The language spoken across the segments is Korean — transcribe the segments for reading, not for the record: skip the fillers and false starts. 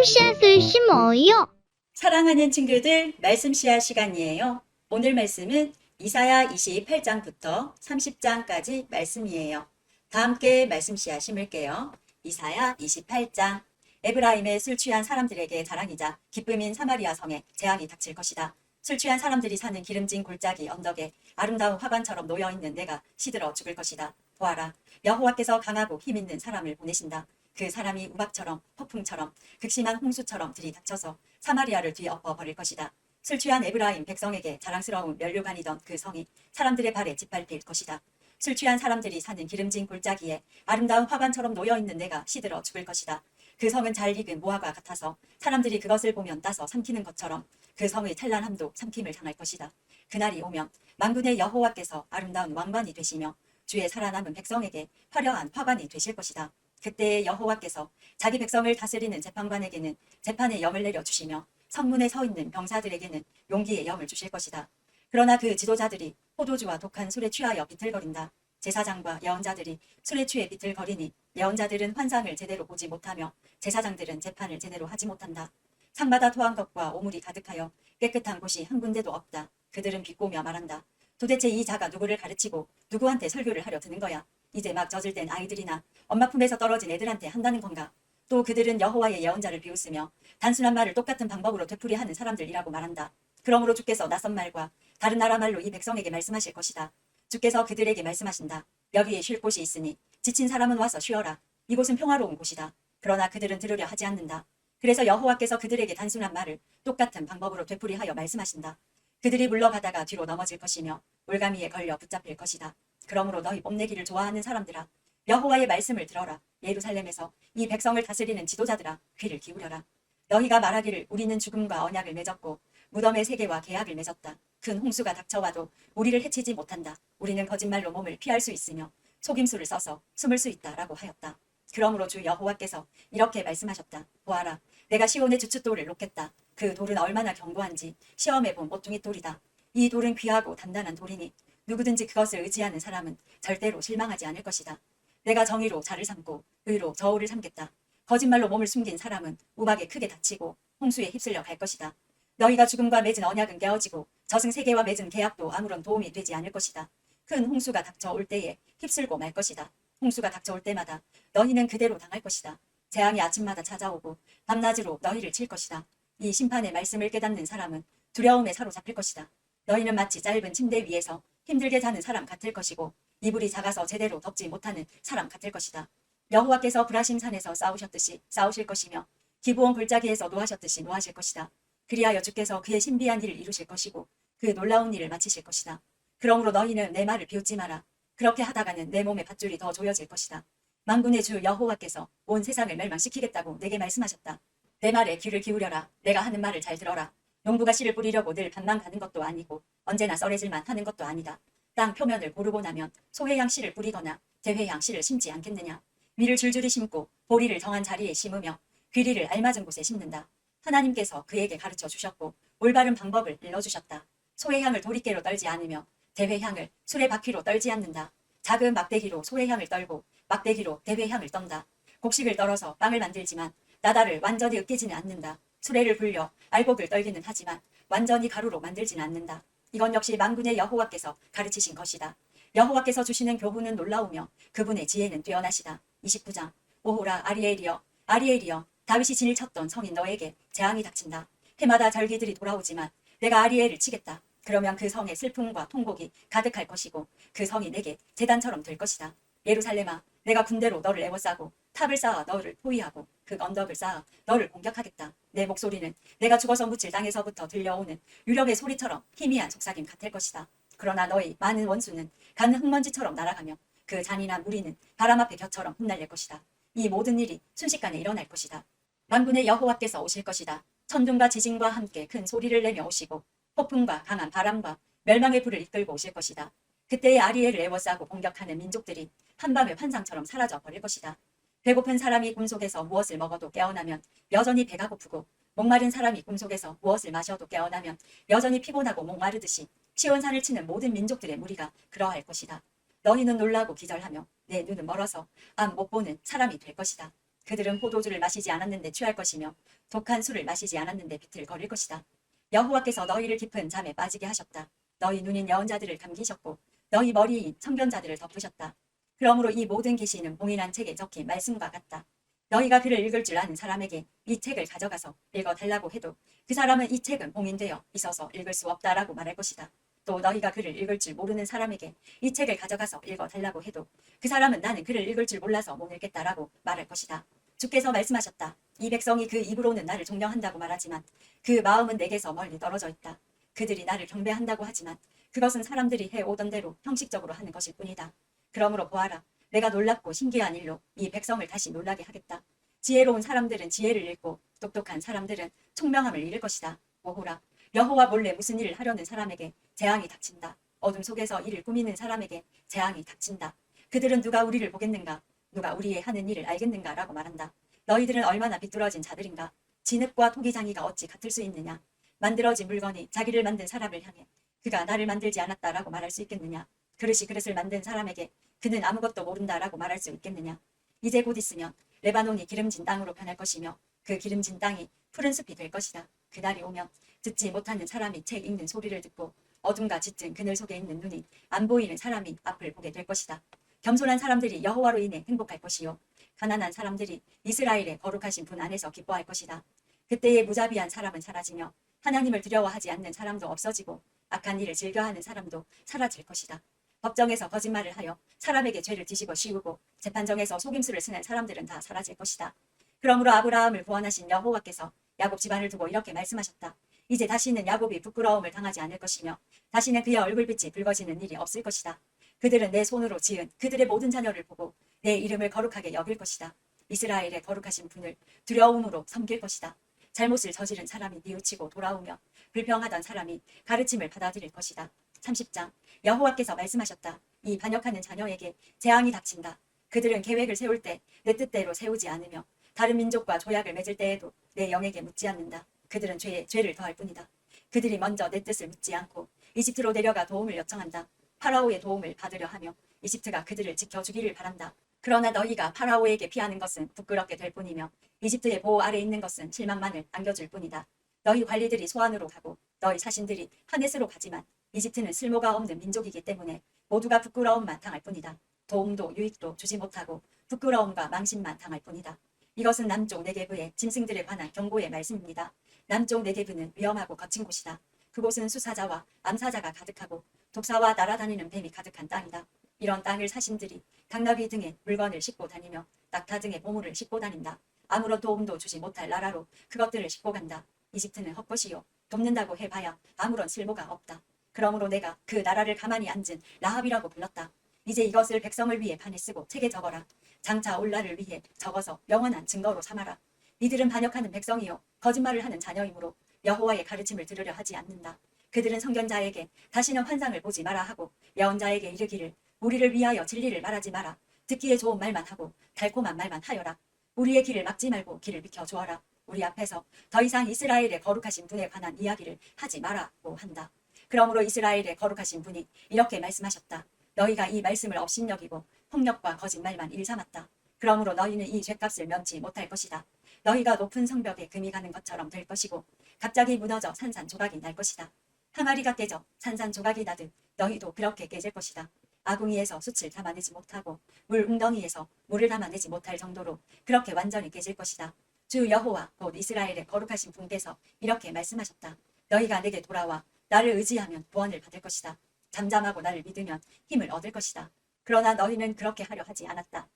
슬샤슬시 뭐요? 사랑하는 친구들, 말씀 씨앗 시간이에요. 오늘 말씀은 이사야 28장부터 30장까지 말씀이에요. 다 함께 말씀 씨앗 심을게요. 이사야 28장. 에브라임의 술 취한 사람들에게 자랑이자 기쁨인 사마리아 성에 재앙이 닥칠 것이다. 술 취한 사람들이 사는 기름진 골짜기 언덕에 아름다운 화관처럼 놓여있는 내가 시들어 죽을 것이다. 보아라, 여호와께서 강하고 힘있는 사람을 보내신다. 그 사람이 우박처럼 폭풍처럼 극심한 홍수처럼 들이닥쳐서 사마리아를 뒤엎어 버릴 것이다. 술 취한 에브라임 백성에게 자랑스러운 면류관이던 그 성이 사람들의 발에 짓밟힐 것이다. 술 취한 사람들이 사는 기름진 골짜기에 아름다운 화관처럼 놓여있는 내가 시들어 죽을 것이다. 그 성은 잘 익은 무화과 같아서 사람들이 그것을 보면 따서 삼키는 것처럼 그 성의 찬란함도 삼킴을 당할 것이다. 그날이 오면 만군의 여호와께서 아름다운 왕관이 되시며 주의 살아남은 백성에게 화려한 화관이 되실 것이다. 그때의 여호와께서 자기 백성을 다스리는 재판관에게는 재판의 영을 내려주시며 성문에 서 있는 병사들에게는 용기의 영을 주실 것이다. 그러나 그 지도자들이 포도주와 독한 술에 취하여 비틀거린다. 제사장과 예언자들이 술에 취해 비틀거리니 예언자들은 환상을 제대로 보지 못하며 제사장들은 재판을 제대로 하지 못한다. 상마다 토한 것과 오물이 가득하여 깨끗한 곳이 한 군데도 없다. 그들은 비꼬며 말한다. 도대체 이 자가 누구를 가르치고 누구한테 설교를 하려 드는 거야? 이제 막 젖을 땐 아이들이나 엄마 품에서 떨어진 애들한테 한다는 건가? 또 그들은 여호와의 예언자를 비웃으며 단순한 말을 똑같은 방법으로 되풀이하는 사람들이라고 말한다. 그러므로 주께서 낯선 말과 다른 나라 말로 이 백성에게 말씀하실 것이다. 주께서 그들에게 말씀하신다. 여기에 쉴 곳이 있으니 지친 사람은 와서 쉬어라. 이곳은 평화로운 곳이다. 그러나 그들은 들으려 하지 않는다. 그래서 여호와께서 그들에게 단순한 말을 똑같은 방법으로 되풀이하여 말씀하신다. 그들이 물러가다가 뒤로 넘어질 것이며 올가미에 걸려 붙잡힐 것이다. 그러므로 너희 뽐내기를 좋아하는 사람들아, 여호와의 말씀을 들어라. 예루살렘에서 이 백성을 다스리는 지도자들아, 귀를 기울여라. 너희가 말하기를 우리는 죽음과 언약을 맺었고 무덤의 세계와 계약을 맺었다. 큰 홍수가 닥쳐와도 우리를 해치지 못한다. 우리는 거짓말로 몸을 피할 수 있으며 속임수를 써서 숨을 수 있다라고 하였다. 그러므로 주 여호와께서 이렇게 말씀하셨다. 보아라, 내가 시온의 주춧돌을 놓겠다. 그 돌은 얼마나 견고한지 시험해본 모퉁이 돌이다. 이 돌은 귀하고 단단한 돌이니 누구든지 그것을 의지하는 사람은 절대로 실망하지 않을 것이다. 내가 정의로 자를 삼고 의로 저울을 삼겠다. 거짓말로 몸을 숨긴 사람은 우박에 크게 다치고 홍수에 휩쓸려 갈 것이다. 너희가 죽음과 맺은 언약은 깨어지고 저승 세계와 맺은 계약도 아무런 도움이 되지 않을 것이다. 큰 홍수가 닥쳐올 때에 휩쓸고 말 것이다. 홍수가 닥쳐올 때마다 너희는 그대로 당할 것이다. 재앙이 아침마다 찾아오고 밤낮으로 너희를 칠 것이다. 이 심판의 말씀을 깨닫는 사람은 두려움에 사로잡힐 것이다. 너희는 마치 짧은 침대 위에서 힘들게 자는 사람 같을 것이고 이불이 작아서 제대로 덮지 못하는 사람 같을 것이다. 여호와께서 브라심 산에서 싸우셨듯이 싸우실 것이며 기브온 골짜기에서 노하셨듯이 노하실 것이다. 그리하여 주께서 그의 신비한 일을 이루실 것이고 그 놀라운 일을 마치실 것이다. 그러므로 너희는 내 말을 비웃지 마라. 그렇게 하다가는 내 몸의 밧줄이 더 조여질 것이다. 만군의 주 여호와께서 온 세상을 멸망시키겠다고 내게 말씀하셨다. 내 말에 귀를 기울여라. 내가 하는 말을 잘 들어라. 농부가 씨를 뿌리려고 늘 밭만 가는 것도 아니고 언제나 썰해질만 하는 것도 아니다. 땅 표면을 고르고 나면 소회향 씨를 뿌리거나 대회향 씨를 심지 않겠느냐. 위를 줄줄이 심고 보리를 정한 자리에 심으며 귀리를 알맞은 곳에 심는다. 하나님께서 그에게 가르쳐 주셨고 올바른 방법을 일러주셨다. 소회향을 도리깨로 떨지 않으며 대회향을 술의 바퀴로 떨지 않는다. 작은 막대기로 소회향을 떨고 막대기로 대회향을 떤다. 곡식을 떨어서 빵을 만들지만 나달을 완전히 으깨지는 않는다. 수레를 불려 알곡을 떨기는 하지만 완전히 가루로 만들지는 않는다. 이건 역시 만군의 여호와께서 가르치신 것이다. 여호와께서 주시는 교훈은 놀라우며 그분의 지혜는 뛰어나시다. 29장. 오호라 아리엘이여, 아리엘이여, 다윗이 진을 쳤던 성인 너에게 재앙이 닥친다. 해마다 절기들이 돌아오지만 내가 아리엘을 치겠다. 그러면 그 성에 슬픔과 통곡이 가득할 것이고 그 성이 내게 제단처럼 될 것이다. 예루살렘아, 내가 군대로 너를 에워싸고 탑을 쌓아 너를 포위하고 그 언덕을 쌓아 너를 공격하겠다. 내 목소리는 내가 죽어서 묻힐 땅에서부터 들려오는 유령의 소리처럼 희미한 속삭임 같을 것이다. 그러나 너희 많은 원수는 가는 흙먼지처럼 날아가며 그 잔인한 무리는 바람 앞에 벼처럼 흩날릴 것이다. 이 모든 일이 순식간에 일어날 것이다. 만군의 여호와께서 오실 것이다. 천둥과 지진과 함께 큰 소리를 내며 오시고 폭풍과 강한 바람과 멸망의 불을 이끌고 오실 것이다. 그때의 아리엘을 에워싸고 공격하는 민족들이 한밤의 환상처럼 사라져 버릴 것이다. 배고픈 사람이 꿈속에서 무엇을 먹어도 깨어나면 여전히 배가 고프고 목마른 사람이 꿈속에서 무엇을 마셔도 깨어나면 여전히 피곤하고 목마르듯이 시온산을 치는 모든 민족들의 무리가 그러할 것이다. 너희는 놀라고 기절하며 내 눈은 멀어서 암 못 보는 사람이 될 것이다. 그들은 포도주를 마시지 않았는데 취할 것이며 독한 술을 마시지 않았는데 비틀거릴 것이다. 여호와께서 너희를 깊은 잠에 빠지게 하셨다. 너희 눈인 여언자들을 감기셨고 너희 머리인 청견자들을 덮으셨다. 그러므로 이 모든 계시는 봉인한 책에 적힌 말씀과 같다. 너희가 그를 읽을 줄 아는 사람에게 이 책을 가져가서 읽어달라고 해도 그 사람은 이 책은 봉인되어 있어서 읽을 수 없다라고 말할 것이다. 또 너희가 그를 읽을 줄 모르는 사람에게 이 책을 가져가서 읽어달라고 해도 그 사람은 나는 그를 읽을 줄 몰라서 못 읽겠다라고 말할 것이다. 주께서 말씀하셨다. 이 백성이 그 입으로는 나를 존경한다고 말하지만 그 마음은 내게서 멀리 떨어져 있다. 그들이 나를 경배한다고 하지만 그것은 사람들이 해오던 대로 형식적으로 하는 것일 뿐이다. 그러므로 보아라. 내가 놀랍고 신기한 일로 이 백성을 다시 놀라게 하겠다. 지혜로운 사람들은 지혜를 잃고 똑똑한 사람들은 총명함을 잃을 것이다. 오호라. 여호와 몰래 무슨 일을 하려는 사람에게 재앙이 닥친다. 어둠 속에서 일을 꾸미는 사람에게 재앙이 닥친다. 그들은 누가 우리를 보겠는가? 누가 우리의 하는 일을 알겠는가? 라고 말한다. 너희들은 얼마나 비뚤어진 자들인가? 진흙과 토기장이가 어찌 같을 수 있느냐? 만들어진 물건이 자기를 만든 사람을 향해 그가 나를 만들지 않았다라고 말할 수 있겠느냐? 그릇이 그릇을 만든 사람에게 그는 아무것도 모른다라고 말할 수 있겠느냐? 이제 곧 있으면 레바논이 기름진 땅으로 변할 것이며 그 기름진 땅이 푸른 숲이 될 것이다. 그날이 오면 듣지 못하는 사람이 책 읽는 소리를 듣고 어둠과 짙은 그늘 속에 있는 눈이 안 보이는 사람이 앞을 보게 될 것이다. 겸손한 사람들이 여호와로 인해 행복할 것이요 가난한 사람들이 이스라엘의 거룩하신 분 안에서 기뻐할 것이다. 그때의 무자비한 사람은 사라지며 하나님을 두려워하지 않는 사람도 없어지고 악한 일을 즐겨하는 사람도 사라질 것이다. 법정에서 거짓말을 하여 사람에게 죄를 뒤집어 씌우고 재판정에서 속임수를 쓰는 사람들은 다 사라질 것이다. 그러므로 아브라함을 구원하신 여호와께서 야곱 집안을 두고 이렇게 말씀하셨다. 이제 다시는 야곱이 부끄러움을 당하지 않을 것이며 다시는 그의 얼굴빛이 붉어지는 일이 없을 것이다. 그들은 내 손으로 지은 그들의 모든 자녀를 보고 내 이름을 거룩하게 여길 것이다. 이스라엘의 거룩하신 분을 두려움으로 섬길 것이다. 잘못을 저지른 사람이 뉘우치고 돌아오며 불평하던 사람이 가르침을 받아들일 것이다. 30장 여호와께서 말씀하셨다. 이 반역하는 자녀에게 재앙이 닥친다. 그들은 계획을 세울 때 내 뜻대로 세우지 않으며 다른 민족과 조약을 맺을 때에도 내 영에게 묻지 않는다. 그들은 죄에 죄를 더할 뿐이다. 그들이 먼저 내 뜻을 묻지 않고 이집트로 내려가 도움을 요청한다. 파라오의 도움을 받으려 하며 이집트가 그들을 지켜주기를 바란다. 그러나 너희가 파라오에게 피하는 것은 부끄럽게 될 뿐이며 이집트의 보호 아래 있는 것은 실망만을 안겨줄 뿐이다. 너희 관리들이 소안으로 가고 너희 사신들이 하넷으로 가지만 이집트는 쓸모가 없는 민족이기 때문에 모두가 부끄러움만 당할 뿐이다. 도움도 유익도 주지 못하고 부끄러움과 망신만 당할 뿐이다. 이것은 남쪽 네게브의 짐승들에 관한 경고의 말씀입니다. 남쪽 네게브는 위험하고 거친 곳이다. 그곳은 수사자와 암사자가 가득하고 독사와 날아다니는 뱀이 가득한 땅이다. 이런 땅을 사신들이 당나귀 등의 물건을 싣고 다니며 낙타 등의 보물을 싣고 다닌다. 아무런 도움도 주지 못할 나라로 그것들을 싣고 간다. 이집트는 헛것이요 돕는다고 해봐야 아무런 쓸모가 없다. 그러므로 내가 그 나라를 가만히 앉은 라합이라고 불렀다. 이제 이것을 백성을 위해 판에 쓰고 책에 적어라. 장차 올 날을 위해 적어서 영원한 증거로 삼아라. 이들은 반역하는 백성이요 거짓말을 하는 자녀이므로 여호와의 가르침을 들으려 하지 않는다. 그들은 선견자에게 다시는 환상을 보지 마라 하고 예언자에게 이르기를 우리를 위하여 진리를 말하지 마라. 듣기에 좋은 말만 하고 달콤한 말만 하여라. 우리의 길을 막지 말고 길을 비켜주어라. 우리 앞에서 더 이상 이스라엘의 거룩하신 분에 관한 이야기를 하지 마라고 한다. 그러므로 이스라엘의 거룩하신 분이 이렇게 말씀하셨다. 너희가 이 말씀을 업신여기고 폭력과 거짓말만 일삼았다. 그러므로 너희는 이 죄값을 면치 못할 것이다. 너희가 높은 성벽에 금이 가는 것처럼 될 것이고 갑자기 무너져 산산조각이 날 것이다. 항아리가 깨져 산산조각이 나듯 너희도 그렇게 깨질 것이다. 아궁이에서 숯을 담아내지 못하고 물 웅덩이에서 물을 담아내지 못할 정도로 그렇게 완전히 깨질 것이다. 주 여호와 곧 이스라엘의 거룩하신 분께서 이렇게 말씀하셨다. 너희가 내게 돌아와 나를 의지하면 구원을 받을 것이다. 잠잠하고 나를 믿으면 힘을 얻을 것이다. 그러나 너희는 그렇게 하려 하지 않았다.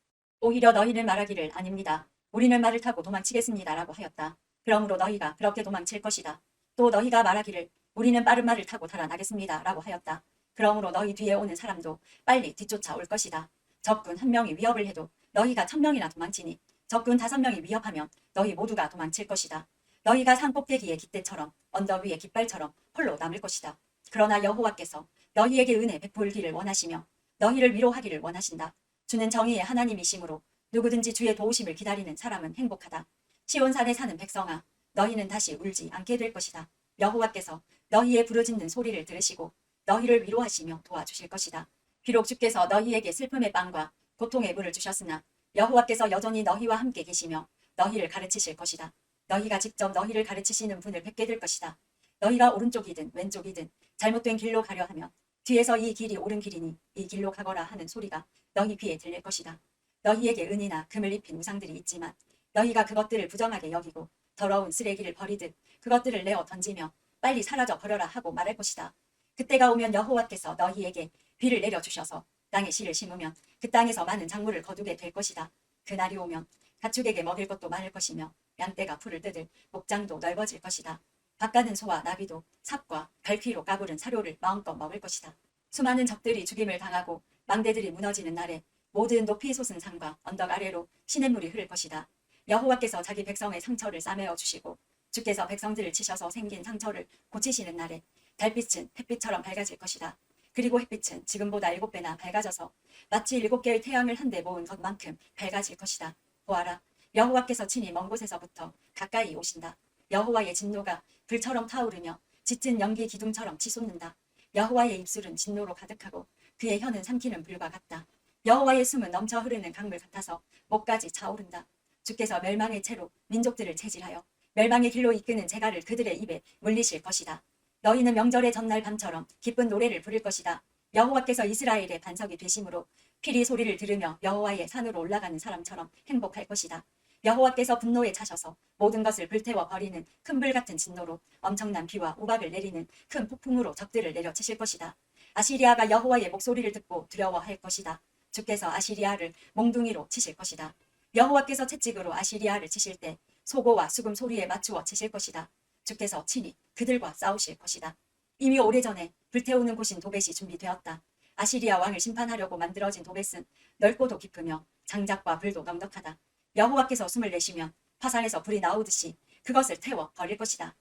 오히려 너희는 말하기를 아닙니다. 우리는 말을 타고 도망치겠습니다 라고 하였다. 그러므로 너희가 그렇게 도망칠 것이다. 또 너희가 말하기를 우리는 빠른 말을 타고 달아나겠습니다 라고 하였다. 그러므로 너희 뒤에 오는 사람도 빨리 뒤쫓아 올 것이다. 적군 1명이 위협을 해도 너희가 1000명이나 도망치니 적군 5명이 위협하면 너희 모두가 도망칠 것이다. 너희가 산 꼭대기의 깃대처럼 언덕 위의 깃발처럼 홀로 남을 것이다. 그러나 여호와께서 너희에게 은혜 베풀기를 원하시며 너희를 위로하기를 원하신다. 주는 정의의 하나님이시므로 누구든지 주의 도우심을 기다리는 사람은 행복하다. 시온산에 사는 백성아, 너희는 다시 울지 않게 될 것이다. 여호와께서 너희의 부르짖는 소리를 들으시고 너희를 위로하시며 도와주실 것이다. 비록 주께서 너희에게 슬픔의 빵과 고통의 물을 주셨으나 여호와께서 여전히 너희와 함께 계시며 너희를 가르치실 것이다. 너희가 직접 너희를 가르치시는 분을 뵙게 될 것이다. 너희가 오른쪽이든 왼쪽이든 잘못된 길로 가려 하면 뒤에서 이 길이 옳은 길이니 이 길로 가거라 하는 소리가 너희 귀에 들릴 것이다. 너희에게 은이나 금을 입힌 우상들이 있지만 너희가 그것들을 부정하게 여기고 더러운 쓰레기를 버리듯 그것들을 내어 던지며 빨리 사라져 버려라 하고 말할 것이다. 그때가 오면 여호와께서 너희에게 비를 내려주셔서 땅에 씨를 심으면 그 땅에서 많은 작물을 거두게 될 것이다. 그날이 오면 가축에게 먹일 것도 많을 것이며 양떼가 풀을 뜯을 목장도 넓어질 것이다. 바깥은 소와 나비도 삽과 갈퀴로 까부른 사료를 마음껏 먹을 것이다. 수많은 적들이 죽임을 당하고 망대들이 무너지는 날에 모든 높이 솟은 산과 언덕 아래로 시냇물이 흐를 것이다. 여호와께서 자기 백성의 상처를 싸매어 주시고 주께서 백성들을 치셔서 생긴 상처를 고치시는 날에 달빛은 햇빛처럼 밝아질 것이다. 그리고 햇빛은 지금보다 7배나 밝아져서 마치 7개의 태양을 한데 모은 것만큼 밝아질 것이다. 보아라, 여호와께서 친히 먼 곳에서부터 가까이 오신다. 여호와의 진노가 불처럼 타오르며 짙은 연기 기둥처럼 치솟는다. 여호와의 입술은 진노로 가득하고 그의 혀는 삼키는 불과 같다. 여호와의 숨은 넘쳐 흐르는 강물 같아서 목까지 차오른다. 주께서 멸망의 채로 민족들을 체질하여 멸망의 길로 이끄는 재갈을 그들의 입에 물리실 것이다. 너희는 명절의 전날 밤처럼 기쁜 노래를 부를 것이다. 여호와께서 이스라엘의 반석이 되심으로 피리 소리를 들으며 여호와의 산으로 올라가는 사람처럼 행복할 것이다. 여호와께서 분노에 차셔서 모든 것을 불태워 버리는 큰 불 같은 진노로 엄청난 비와 우박을 내리는 큰 폭풍으로 적들을 내려치실 것이다. 아시리아가 여호와의 목소리를 듣고 두려워할 것이다. 주께서 아시리아를 몽둥이로 치실 것이다. 여호와께서 채찍으로 아시리아를 치실 때 소고와 수금 소리에 맞추어 치실 것이다. 주께서 친히 그들과 싸우실 것이다. 이미 오래전에 불태우는 곳인 도벳이 준비되었다. 아시리아 왕을 심판하려고 만들어진 도벳은 넓고도 깊으며 장작과 불도 넉넉하다. 여호와께서 숨을 내쉬면 화산에서 불이 나오듯이 그것을 태워 버릴 것이다.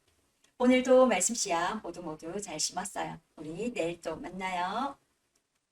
오늘도 말씀 씨앗 모두 잘 심었어요. 우리 내일 또 만나요.